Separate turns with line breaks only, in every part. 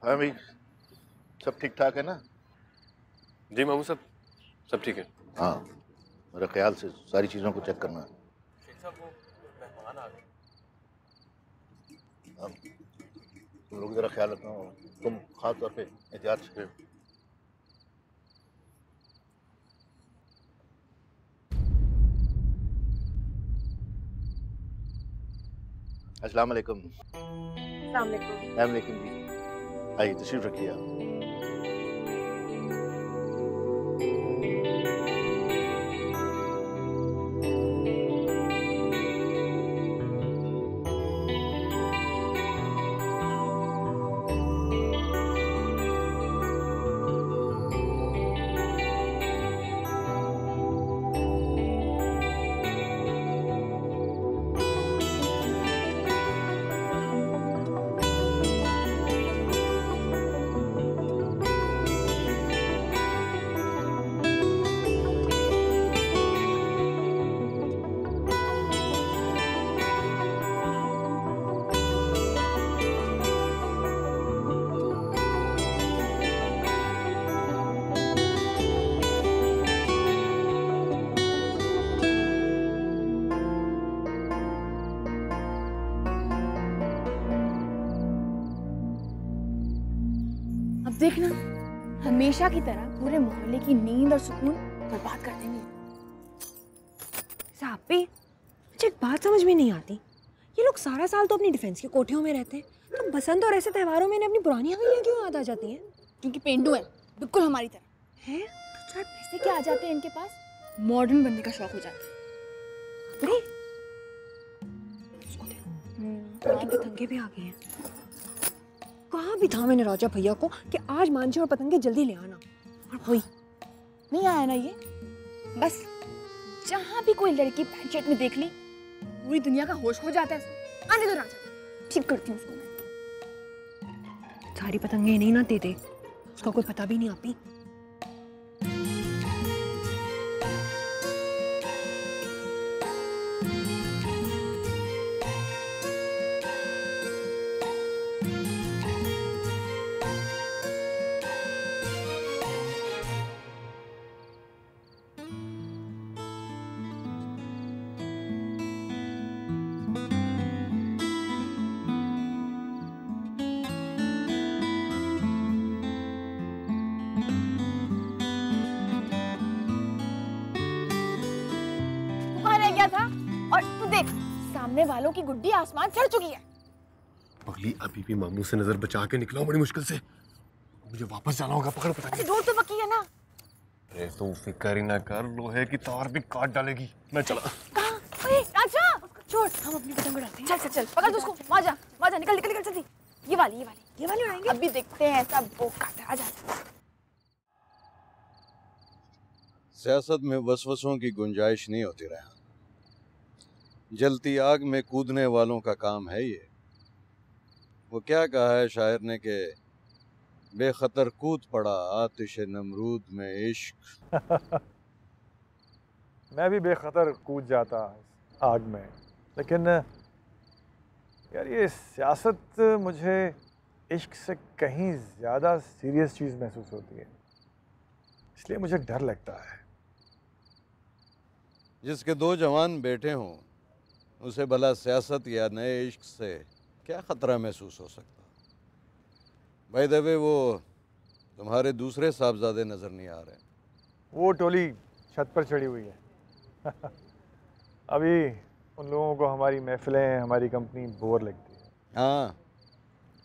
हाँ भाई, सब ठीक ठाक है ना?
जी मामू साहब, सब ठीक है।
हाँ, मेरे ख्याल से सारी चीज़ों को चेक करना है।
शेख साहब वो मेहमान आ गए।
अब तुम लोग ज़रा ख्याल रखना, तुम खास तौर पे एहतियात से। अस्सलाम वालेकुम।
अस्सलाम वालेकुम।
वालेकुम जी, आइए तशरीफ रखिए आप।
अब देखना, हमेशा की तरह पूरे मोहल्ले की नींद और सुकून बर्बाद कर देंगे।
साहबी, मुझे एक बात समझ में नहीं आती। ये लोग सारा साल तो अपनी डिफेंस के कोठियों में रहते हैं, तो बसंत और ऐसे त्योहारों में इन्हें अपनी पुरानी हवेलियां क्यों याद आ जाती हैं?
क्योंकि पेंडू है, बिल्कुल हमारी तरह
हैं?
तो चार पैसे क्या आ जाते हैं इनके पास, मॉडर्न बनने का शौक हो जाता है।
अरे, इनके पतंगे भी आ गए हैं। कहा भी था मैंने राजा भैया को कि आज मांझे और पतंगे जल्दी ले आना, और वही
नहीं आया ना ये। बस जहाँ भी कोई लड़की पैंट शर्ट में देख ली, पूरी दुनिया का होश हो जाता है। आने दो राजा, ठीक करती हूँ उसको मैं।
सारी पतंगे नहीं ना दे दे, उसका कोई पता भी नहीं आपी।
था और तू देख, सामने वालों की गुड्डी आसमान चढ़ चुकी है।
पगली अभी भी मामू से नजर बचा के निकला हूं बड़ी मुश्किल से। मुझे वापस जाना होगा, पकड़ पतंगे।
दूर तो पक्की है ना।
अरे तू फिक्र ही ना कर, लोहे की तार भी काट डालेगी। मैं चला।
कहाँ? ओए राजा, छोड़, हम अपनी पतंग उड़ाते हैं। चल चल चल, पकड़ दो उसको। वहाँ जा, निकल निकल निकल जल्दी। ये वाली उड़ाएंगे। अभी देखते हैं ऐसा बोका था। आजा।
सियासत में वसवसों की गुंजाइश नहीं होती रहा। जलती आग में कूदने वालों का काम है ये। वो क्या कहा है शायर ने कि बेखतर कूद पड़ा आतिश नमरूद में इश्क।
मैं भी बेखतर कूद जाता आग में, लेकिन यार ये सियासत मुझे इश्क से कहीं ज़्यादा सीरियस चीज़ महसूस होती है, इसलिए मुझे डर लगता है।
जिसके दो जवान बैठे हों उसे भला सियासत या नए इश्क से क्या ख़तरा महसूस हो सकता। बाय द वे वो तुम्हारे दूसरे साहबजादे नज़र नहीं आ रहे।
वो टोली छत पर चढ़ी हुई है। अभी उन लोगों को हमारी महफिलें, हमारी कंपनी बोर लगती है।
हाँ,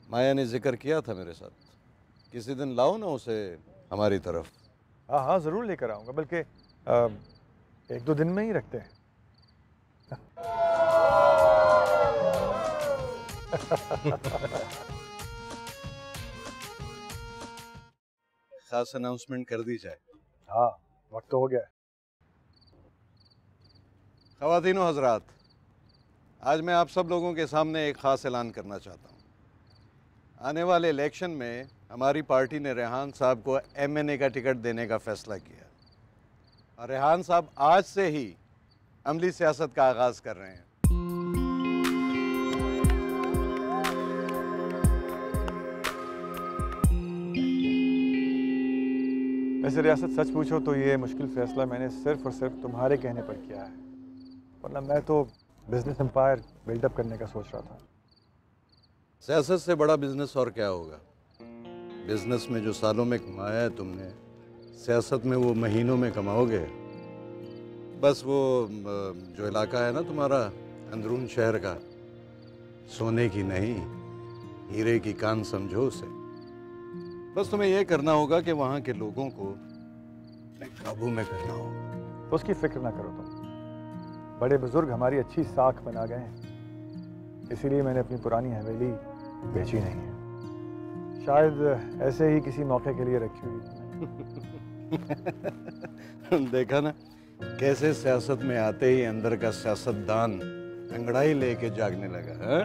माया ने जिक्र किया था मेरे साथ। किसी दिन लाओ ना उसे हमारी तरफ।
हाँ हाँ, ज़रूर लेकर आऊँगा, बल्कि एक दो दिन में ही रखते हैं।
खास अनाउंसमेंट कर दी जाए।
हाँ, वक्त तो हो गया है।
ख़वातीन व हज़रात, आज मैं आप सब लोगों के सामने एक ख़ास ऐलान करना चाहता हूँ। आने वाले इलेक्शन में हमारी पार्टी ने रेहान साहब को MNA का टिकट देने का फ़ैसला किया और रेहान साहब आज से ही अमली सियासत का आगाज़ कर रहे हैं।
वैसे रियासत, सच पूछो तो ये मुश्किल फैसला मैंने सिर्फ और सिर्फ तुम्हारे कहने पर किया है, वरना मैं तो बिजनेस एम्पायर बिल्डअप करने का सोच रहा था।
सियासत से बड़ा बिजनेस और क्या होगा? बिजनेस में जो सालों में कमाया है तुमने, सियासत में वो महीनों में कमाओगे। बस वो जो इलाका है ना तुम्हारा अंदरून शहर का, सोने की नहीं हीरे की कान समझो उसे। बस तुम्हें यह करना होगा कि वहाँ के लोगों को काबू में करना होगा।
तो उसकी फिक्र ना करो तुम, बड़े बुजुर्ग हमारी अच्छी साख बना गए हैं, इसीलिए मैंने अपनी पुरानी हवेली बेची नहीं है। शायद ऐसे ही किसी मौके के लिए रखी हुई।
देखा ना कैसे सियासत में आते ही अंदर का सियासतदान अंगड़ाई लेके जागने लगा है?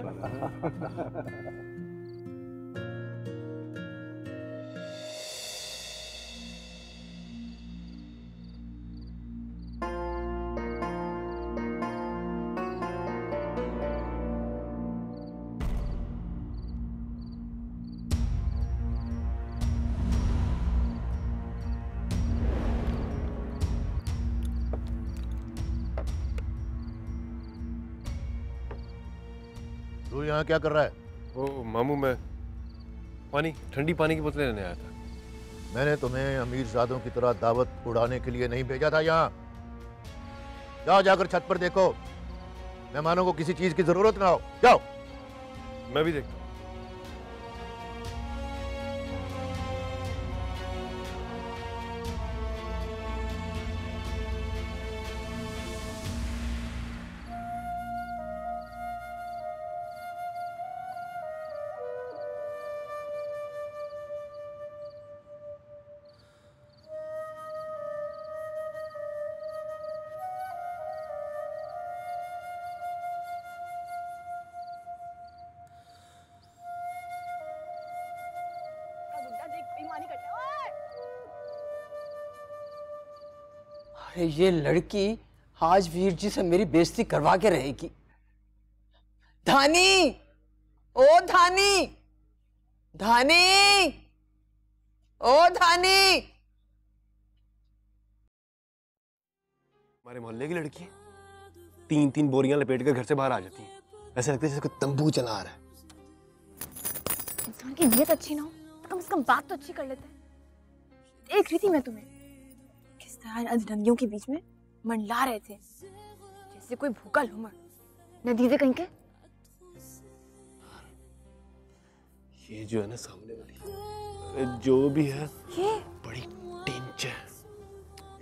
तू यहाँ क्या कर रहा है?
ओ मामू, मैं ठंडी पानी की बोतलें लेने आया था।
मैंने तुम्हें अमीरजादों की तरह दावत उड़ाने के लिए नहीं भेजा था यहाँ। जाओ, जाकर छत पर देखो, मेहमानों को किसी चीज की जरूरत ना हो। जाओ।
मैं भी देखता हूँ।
अरे ये लड़की आज वीर जी से मेरी बेइज्जती करवा के रहेगी। धानी, ओ धानी, धानी, ओ धानी।
हमारे मोहल्ले की लड़की 3-3 बोरियां लपेट कर घर से बाहर आ जाती है। ऐसा लगता है जैसे कोई तंबू चला रहा है।
इंसान की नीयत अच्छी ना हो तो कम से कम बात तो अच्छी कर लेते हैं। देख रही थी मैं तुम्हें किस तरह इन अजनबियों के बीच में मंडला रहे थे, जैसे कोई भूखा लूमड़। नतीजे कहीं के।
ये जो है ना सामने वाली, जो भी है
ये
बड़ी टेंच है।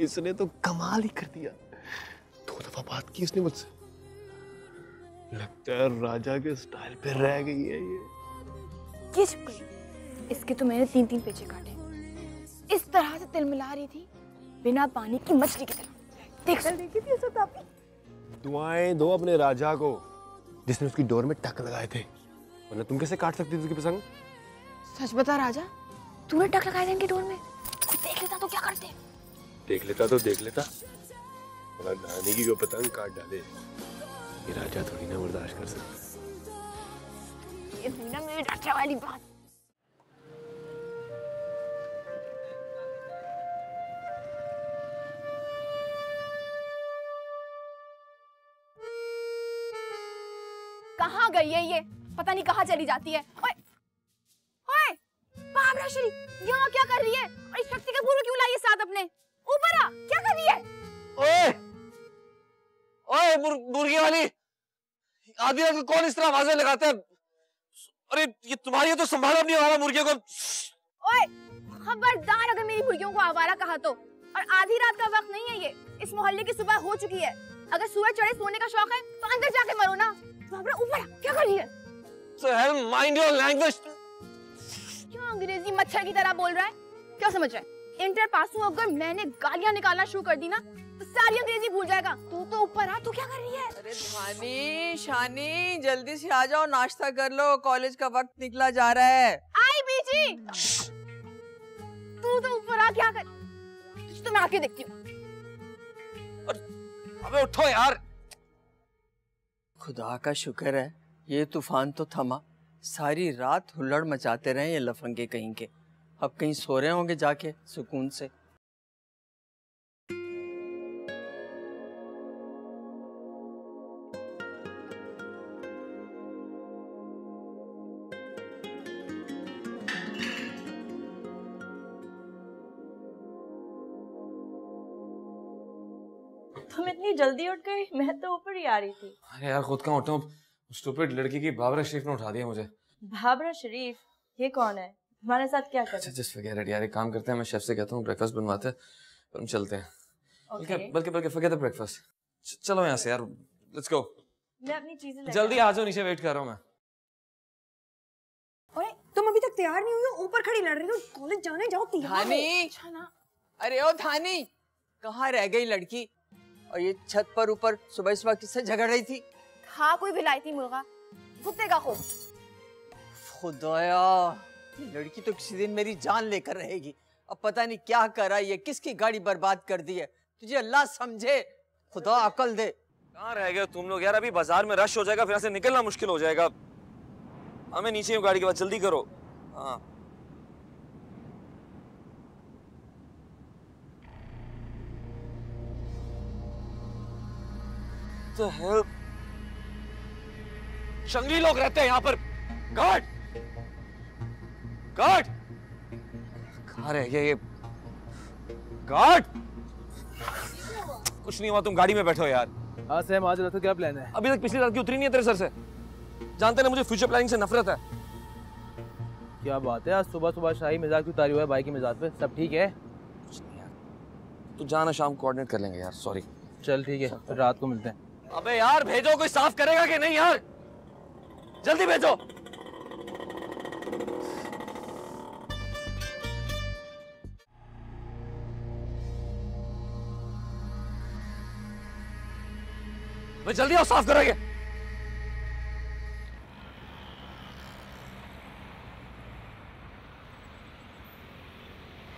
इसने तो कमाल ही कर दिया। 2 दफा बात की इसने मुझसे। लगता है राजा के स्टाइल पे रह गई है ये
चुप कर। इसके तो मैंने 3-3 पेचे काटे। इस तरह से तिलमिला रही थी बिना पानी की मछली की तरह। देख देखी थी उसे तापी।
दुआएं दो अपने राजा को जिसने उसकी डोर में टक लगाए थे, वरना तुम कैसे काट सकती थी उसकी पसंद?
सच बता राजा, तूने टक लगाए थे इनकी डोर में? कोई देख लेता तो क्या करते?
देख लेता तो देख लेता, नानी की को पतंग काट डाले। ये राजा थोड़ी ना बर्दाश्त कर सकता।
ये ना मेरी राजा वाली बात। कहाँ गई है ये? पता नहीं कहाँ चली जाती है। ओए, ओए, बाबरा श्री, यहाँ क्या कर रही है? और इस शक्ति का गुरु क्यों लाई है साथ अपने? ऊपर आ, क्या कर रही है?
ओए, ओए मुर्गी वाली, आधी रात को कौन इस तरह आवाजें लगाता है? अरे ये तुम्हारी तो संभालो अपनी आवारा मुर्गियों को।
ओए, खबरदार अगर मेरी मुर्गियों को आवारा कहा तो। और आधी रात का वक्त नहीं है ये। इस मोहल्ले की सुबह हो चुकी है। अगर सूरज चढ़े सोने का शौक है तो अंदर जाके मरो ना। बाबरा ऊपर आ, क्या कर रही है?
So hell, mind your language.
क्यों अंग्रेजी मच्छर की तरह बोल रहा है? क्या समझ रहा है? इंटर पास हुआ अगर मैंने गालियां निकालना शुरू कर दी ना तो सारी अंग्रेजी भूल जाएगा। तू तो ऊपर आ, तू क्या कर रही है?
अरे धानी, शानी, जल्दी से आ जाओ, नाश्ता कर लो, कॉलेज का वक्त निकला जा रहा है।
आई बीजी, तू तो ऊपर आ, क्या कर? तो मैं आके देखती हूँ।
अबे उठो यार।
खुदा का शुक्र है ये तूफान तो थमा। सारी रात हुल्लड़ मचाते रहे ये लफंगे कहीं के। अब कहीं सो रहे होंगे जाके सुकून से।
इतनी जल्दी उठ गई? मैं तो ऊपर ही आ रही थी।
अरे यार खुद कहाँ उठा हूँ, स्टूपिड लड़की की बाबरा शरीफ ने उठा दिया मुझे।
बाबरा शरीफ? ये कौन है? तुम्हारे साथ क्या कर?
अच्छा जस्ट फॉरगेट इट यार, एक काम करते हैं, मैं शेफ से कहता हूँ ब्रेकफास्ट बनवाते हैं और हम चलते हैं। बल्कि फॉरगेट द ब्रेकफास्ट, चलो यहाँ से यार, लेट्स गो।
मैं अपनी चीजें
जल्दी आ जाओ, नीचे वेट कर रहा हूँ मैं।
अरे तुम अभी तक तैयार नहीं हुई हो, ऊपर खड़ी लड़ रही हो, कॉलेज जाने जाओ तैयार हो।
धानी, अरे ओ धानी, कहाँ रह गई लड़की? और ये छत पर ऊपर सुबह सुबह किससे झगड़ रही थी?
हाँ कोई विलायती मुर्गा, कुत्ते का खूब।
खुदाया, ये लड़की तो किसी दिन मेरी जान लेकर रहेगी। अब पता नहीं क्या करा, ये किसकी गाड़ी बर्बाद कर दी है। तुझे अल्लाह समझे, खुदा अकल दे।
कहाँ रह गए तुम लोग यार? अभी बाजार में रश हो जाएगा, फिर यहाँ से निकलना मुश्किल हो जाएगा। मैं नीचे हूँ गाड़ी के बाद, जल्दी करो। हाँ तो हेल्प, जंगली लोग रहते हैं यहाँ पर। गार्ड, गार्ड, कहाँ रह गए ये? गार्ड, कुछ नहीं हुआ, तुम गाड़ी में बैठो यार।
हाँ सैम, आज रात को क्या प्लान है?
अभी तक पिछली रात की उतरी नहीं है तेरे सर से। जानते ना मुझे फ्यूचर प्लानिंग से नफरत है।
क्या बात है, आज सुबह सुबह शाही मिजाज क्यों उतारी हुआ है भाई की मिजाज पे? सब ठीक है?
कुछ नहीं यार, तू जाना, शाम कोऑर्डिनेट कर लेंगे यार। सॉरी।
चल ठीक है, फिर रात को मिलते हैं।
अबे यार भेजो, कोई साफ करेगा कि नहीं यार? जल्दी भेजो। भाई जल्दी आओ, साफ करेंगे।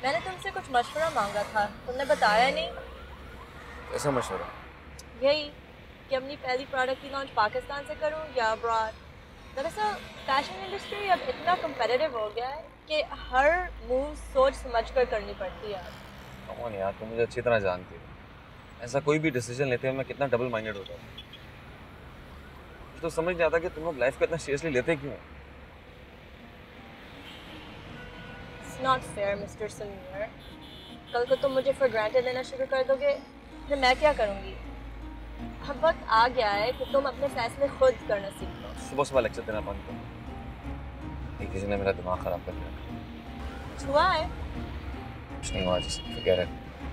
मैंने तुमसे कुछ मशवरा मांगा था, तुमने बताया नहीं।
ऐसा मशवरा?
यही कि अपनी पहली प्रोडक्ट की लॉन्च पाकिस्तान से करूं या अब्रॉड। दरअसल फैशन इंडस्ट्री अब इतना कम्पिटिटिव हो गया है कि हर मूव सोच समझ कर करनी पड़ती है।
कौन यार, तुम मुझे अच्छी तरह जानती हो, ऐसा कोई भी डिसीजन लेते हुए मैं कितना डबल माइंडेड होता हूँ। तो समझ नहीं आता कि तुम लोग लाइफ को इतना सीरियसली लेते क्यों?
It's not fair, Mr. Samir. कल को तुम मुझे for granted लेना शुरू कर दोगे, फिर मैं क्या करूँगी? अब वक्त आ गया है कि तुम अपने फैसले खुद करना सीखो।
सुबह सुबह लेक्चर देना बंद करो, किसी ने मेरा दिमाग खराब कर दिया।
कुछ हुआ है?
कुछ नहीं हुआ, just forget it।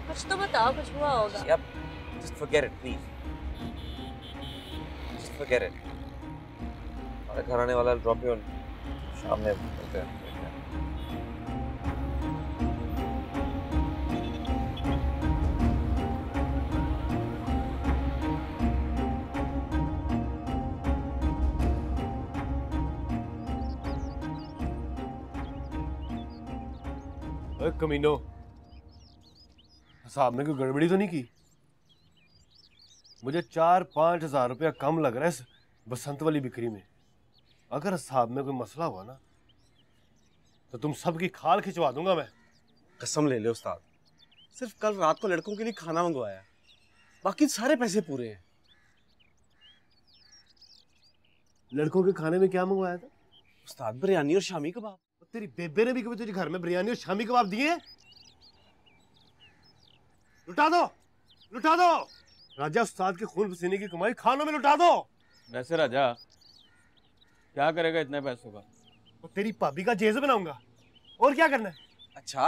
कुछ तो बताओ, कुछ हुआ होगा।
Yep, just forget it, please। Just forget it। हमारे घर आने वाला ड्रॉप यू, शाम में मिलते हैं।
कमीनो, साहब ने कोई गड़बड़ी तो नहीं की? मुझे 4-5 हज़ार रुपया कम लग रहा है इस बसंत वाली बिक्री में। अगर साहब में कोई मसला हुआ ना तो तुम सबकी खाल खिंचवा दूंगा मैं।
कसम ले ले उस्ताद, सिर्फ कल रात को लड़कों के लिए खाना मंगवाया, बाकी सारे पैसे पूरे हैं।
लड़कों के खाने में क्या मंगवाया था?
उस्ताद बिरयानी और शामी कबाब।
तेरी बेबे ने भी कभी तुझे घर में बिरयानी और शामी कबाब दिए? लुटा दो, लुटा दो। राजा, उस्ताद के खून पसीने की कमाई खानों में लुटा दो।
वैसे राजा क्या करेगा इतने पैसों का?
तो तेरी भाभी का जेज बनाऊंगा, और क्या करना है?
अच्छा,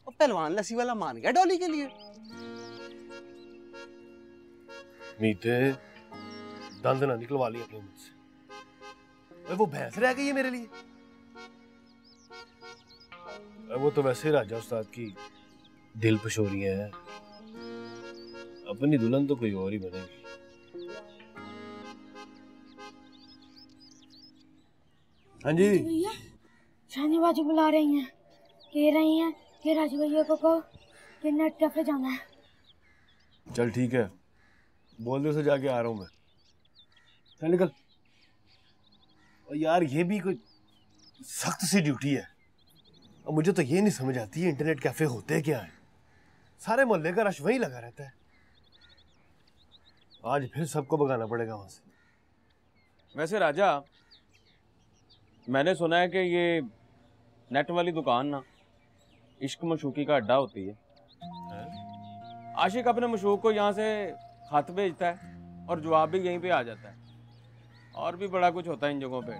और पहलवान लस्सी वाला मान गया डॉली के लिए।
मीते दंद ना निकलवा ली अपने मुझसे। वो भैंस रह गई है मेरे लिए। वो तो वैसे राजा उस्ताद की दिल पशोरियां हैं, अपनी दुल्हन तो कोई और ही बनेगी। हाँ जी
भैया, शानी बाजू बुला रही हैं, कह रही हैं कि राजू भैया को कहो कि नेट कैफे जाना है।
चल ठीक है, बोल दे उसे, जाके आ रहा हूँ मैं। चल निकल। और यार ये भी कोई सख्त सी ड्यूटी है। और मुझे तो ये नहीं समझ आती है इंटरनेट कैफे होते क्या है। सारे मोहल्ले का रश वहीं लगा रहता है। आज फिर सबको भगाना पड़ेगा वहां से।
वैसे राजा, मैंने सुना है कि ये नेट वाली दुकान ना इश्क मशूकी का अड्डा होती है। आशिक अपने मशूक को यहाँ से खत भेजता है और जवाब भी यहीं पे आ जाता है। और भी बड़ा कुछ होता है इन जगहों पे,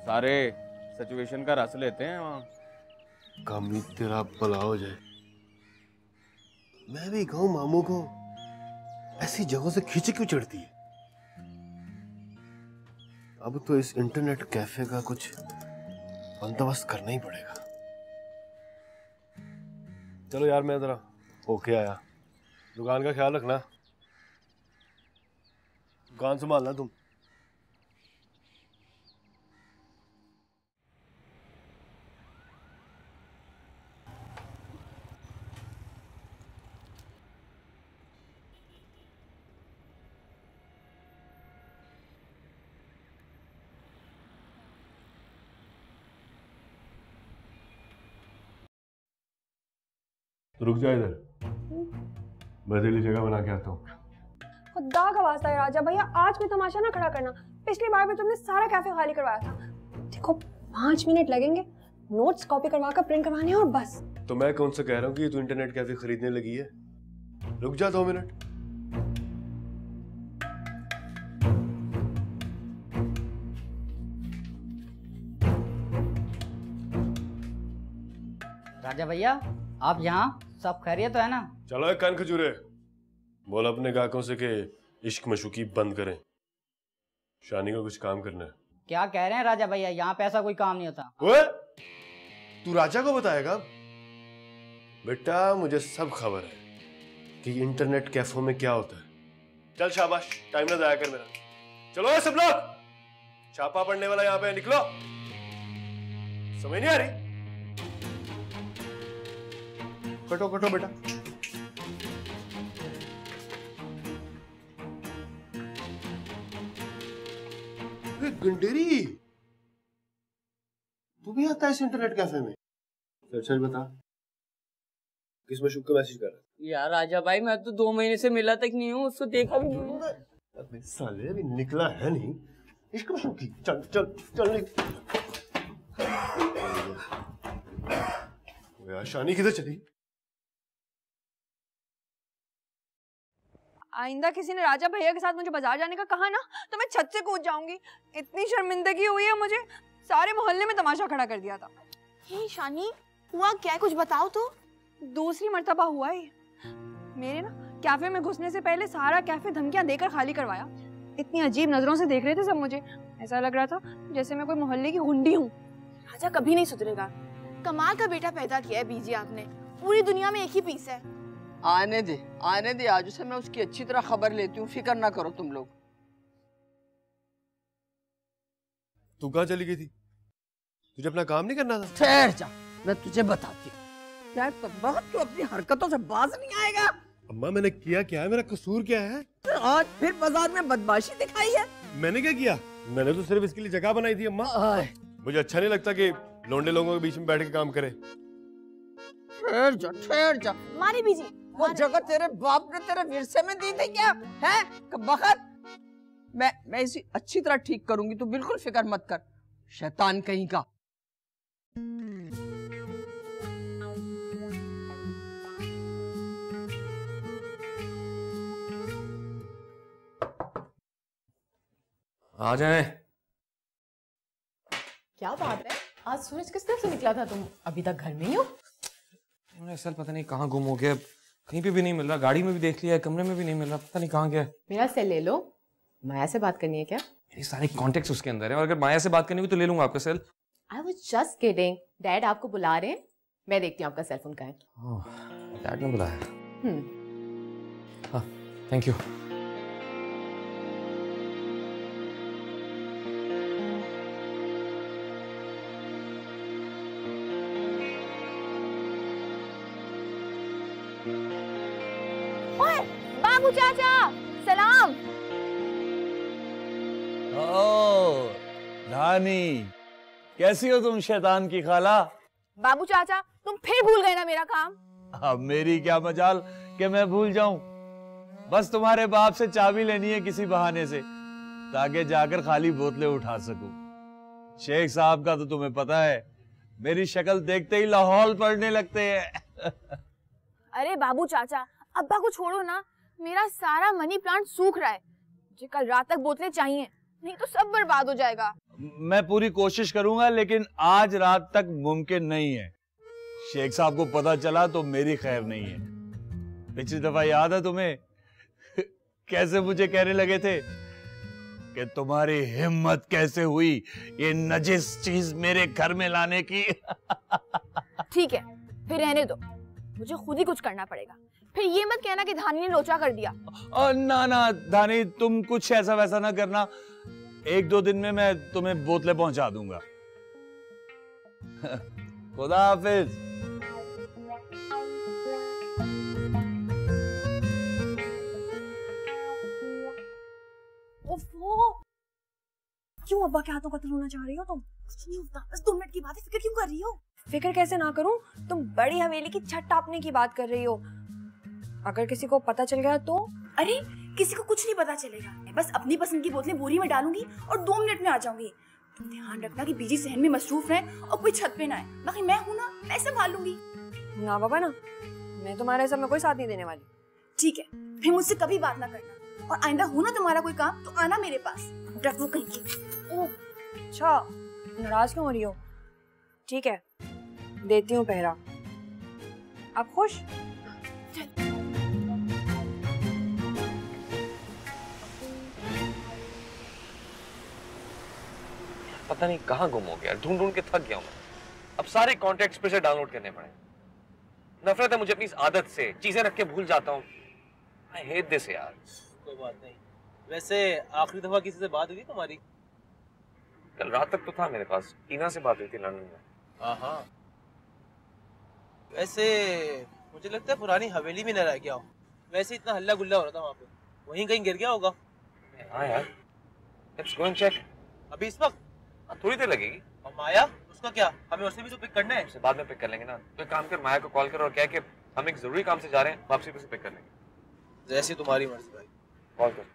सारे सिचुएशन का रस लेते हैं वहाँ।
कामी तेरा भला हो जाए। मैं भी कहूँ मामू को ऐसी जगहों से खींच क्यों चढ़ती है। अब तो इस इंटरनेट कैफे का कुछ बंदोबस्त करना ही पड़ेगा। चलो यार मैं जरा होके आया। दुकान का ख्याल रखना, दुकान संभालना तुम। रुक जा इधर, मैं तेरे लिए जगह बना के आता हूँ।
खुदा का वास्ता है राजा भैया, आज भी तमाशा ना खड़ा करना। पिछली बार भी तुमने सारा कैफे खाली करवाया था। देखो 5 मिनट लगेंगे, नोट्स कॉपी करवा कर प्रिंट करवाने और बस।
तो मैं कौन सा कह रहा हूँ कि तू इंटरनेट कैफे खरीदने लगी है। रुक जा 2 मिनट।
राजा भैया आप यहाँ, सब खैरियत तो है ना?
चलो एक कान खजूरे, बोल अपने गाहकों से कि इश्क मशूकी बंद करें, शानी को कुछ काम करना है।
क्या कह रहे हैं राजा भैया, यहाँ पे ऐसा कोई काम नहीं होता।
ओए, तू राजा को बताएगा? बेटा मुझे सब खबर है कि इंटरनेट कैफों में क्या होता है। चल शाबाश, टाइम ना जाया कर मेरा। चलो सब लोग, छापा पड़ने वाला यहाँ पे, निकलो। समझ नहीं आ रही? कटो कटो बेटा। गंडेरी, तू भी आता है इस इंटरनेट कैफे में? सच बता, किस मशूक का मैसेज कर रहा है?
यार राजा भाई मैं तो 2 महीने से मिला तक नहीं हूँ, उसको देखा भी नहीं हूँ।
अबे साले अभी निकला है नहीं, इश्क मशूकी। चल चल चल यार, शानी किधर चली?
आइंदा किसी ने राजा भैया के साथ मुझे बाजार जाने का कहा ना तो मैं छत से कूद जाऊंगी। इतनी शर्मिंदगी हुई है मुझे, सारे मोहल्ले में तमाशा खड़ा कर दिया था।
हे शानी, हुआ क्या, कुछ बताओ तो।
दूसरी मर्तबा हुआ है। मेरे ना कैफे में घुसने से पहले सारा कैफे धमकियां देकर खाली करवाया। इतनी अजीब नजरों से देख रहे थे सब मुझे, ऐसा लग रहा था जैसे मैं कोई मोहल्ले की गुंडी हूँ।
राजा कभी नहीं सुधरेगा। कमाल का बेटा पैदा किया है बीजी आपने, पूरी दुनिया में एक ही पीस है।
आने दे आज उसे मैं उसकी अच्छी तरह खबर लेती हूँ, फिक्र ना करो तुम लोग।
तू कहाँ चली गई थी? तुझे अपना काम नहीं करना था?
ठहर जा, मैं तुझे बताती हूँ। यार तू अपनी हरकतों से बाज नहीं आएगा।
अम्मा मैंने किया क्या है, मेरा कसूर क्या है?
आज फिर बाजार में बदमाशी दिखाई है।
मैंने क्या किया? मैंने तो सिर्फ इसके लिए जगह बनाई थी अम्मा। मुझे अच्छा नहीं लगता कि लौंडे लोगों के बीच में बैठ के काम करे।
ठहर जा।
मारी बीजी,
वो जगह तेरे बाप ने तेरे विरसे में दी थी क्या है? बखत मैं इसे अच्छी तरह ठीक करूंगी, तू बिल्कुल फिक्र मत कर। शैतान कहीं का।
आ जाए।
क्या बात है, आज सूरज किस तरफ से निकला था? तुम अभी तक घर में ही हो?
असल पता नहीं कहाँ गुम हो गया, कहीं पे भी नहीं मिल रहा, गाड़ी में भी देख लिया, कमरे में भी नहीं मिल रहा, पता नहीं कहाँ गया।
मेरा सेल ले लो। माया से बात करनी है क्या?
ये सारे कॉन्टेक्ट्स उसके अंदर है, और अगर माया से बात करनी हुई तो ले लूंगा आपका cell.
I was just kidding. Dad आपको बुला रहे हैं, मैं देखती हूँ आपका सेल फोन कहाँ है।
डैड ने बुलाया? हाँ, थैंक यू।
बाबू चाचा सलाम।
ओ रानी, कैसी हो तुम शैतान की खाला?
बाबू चाचा तुम फिर भूल गए ना मेरा काम।
अब मेरी क्या मजाल कि मैं भूल जाऊं। बस तुम्हारे बाप से चाबी लेनी है किसी बहाने से, ताकि जाकर खाली बोतलें उठा सकूं। शेख साहब का तो तुम्हें पता है, मेरी शक्ल देखते ही लाहौल पड़ने लगते हैं।
अरे बाबू चाचा अब्बा को छोड़ो ना, मेरा सारा मनी प्लांट सूख रहा है। मुझे कल रात तक बोतलें चाहिए, नहीं तो सब बर्बाद हो जाएगा।
मैं पूरी कोशिश करूंगा, लेकिन आज रात तक मुमकिन नहीं है। शेख साहब को पता चला तो मेरी खैर नहीं है। पिछली दफा याद है तुम्हें कैसे मुझे कहने लगे थे कि तुम्हारी हिम्मत कैसे हुई ये नजिस चीज मेरे घर में लाने की।
ठीक है, फिर रहने दो, मुझे खुद ही कुछ करना पड़ेगा। फिर ये मत कहना कि धानी ने लोचा कर दिया।
ना ना धानी, तुम कुछ ऐसा वैसा ना करना। 1-2 दिन में मैं तुम्हें बोतलें पहुंचा दूंगा। खुदा हाफिज।
क्यों अब्बा के हाथों कत्ल होना चाह रही हो तुम?
कुछ नहीं होता, बस 2 मिनट की बात है, फिक्र क्यों कर रही हो?
फिक्र कैसे ना करूं? तुम बड़ी हवेली की छत टापने की बात कर रही हो। अगर किसी को पता चल गया तो?
अरे किसी को कुछ नहीं पता चलेगा, मैं बस अपनी पसंद की बोतलें बोरी में डालूंगी और 2 मिनट में आ जाऊंगी। तुम ध्यान रखना कि बीजी सहन में मसरूफ रहे और कोई छत पे ना आए। बाकी मैं हूं ना, मैं संभाल लूंगी।
ना बाबा ना, मैं तुम्हारे सब में कोई साथ नहीं देने वाली।
ठीक है, फिर मुझसे कभी बात ना करना, और आइंदा हो ना तुम्हारा कोई काम तो आना मेरे पास। डरपो कहीं की।
ओह अच्छा, नाराज क्यों हो रही हो? ठीक है, देती हूँ पहरा। आप खुश?
पता नहीं कहाँ गुम हो गया, ढूंढ ढूंढ के थक गया हूँ मैं। अब सारे कॉन्टैक्ट्स फिर से डाउनलोड करने पड़े। नफरत है मुझे अपनी इस आदत से, चीजें रख के भूल जाता हूँ। आई हेट दिस यार।
कोई बात नहीं। वैसे आखिरी दफा किसी से बात हुई तुम्हारी?
कल रात तक तो था मेरे पास, टीना से बात हुई थी लंदन में।
हाँ, वैसे मुझे लगता है पुरानी हवेली में न रह गया हो। वैसे इतना हल्ला गुल्ला हो रहा था वहाँ पे, वहीं कहीं गिर गया होगा।
हाँ यार, लेट्स गो एंड चेक।
अभी इस वक्त?
थोड़ी देर लगेगी।
और माया, उसका क्या? हमें उससे भी तो पिक करना है।
उससे बाद में पिक कर लेंगे ना। तो काम कर, माया को कॉल कर और कह के हम एक जरूरी काम से जा रहे हैं, वापसी पे से पिक कर लेंगे।
जैसी तुम्हारी मर्जी भाई।
कॉल कर।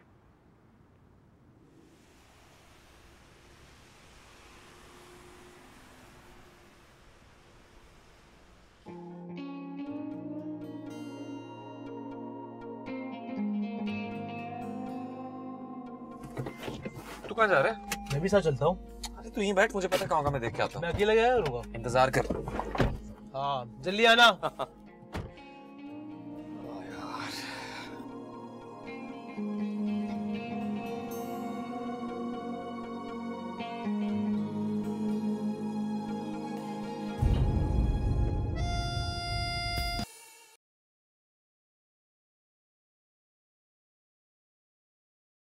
तू कहाँ जा रहा है?
मैं भी साथ चलता हूँ।
अरे तू यहीं बैठ, मुझे पता कहाँ होगा, मैं देख के आता हूँ।
मैं अकेला गया करूँगा।
इंतजार कर।
हाँ जल्दी आना।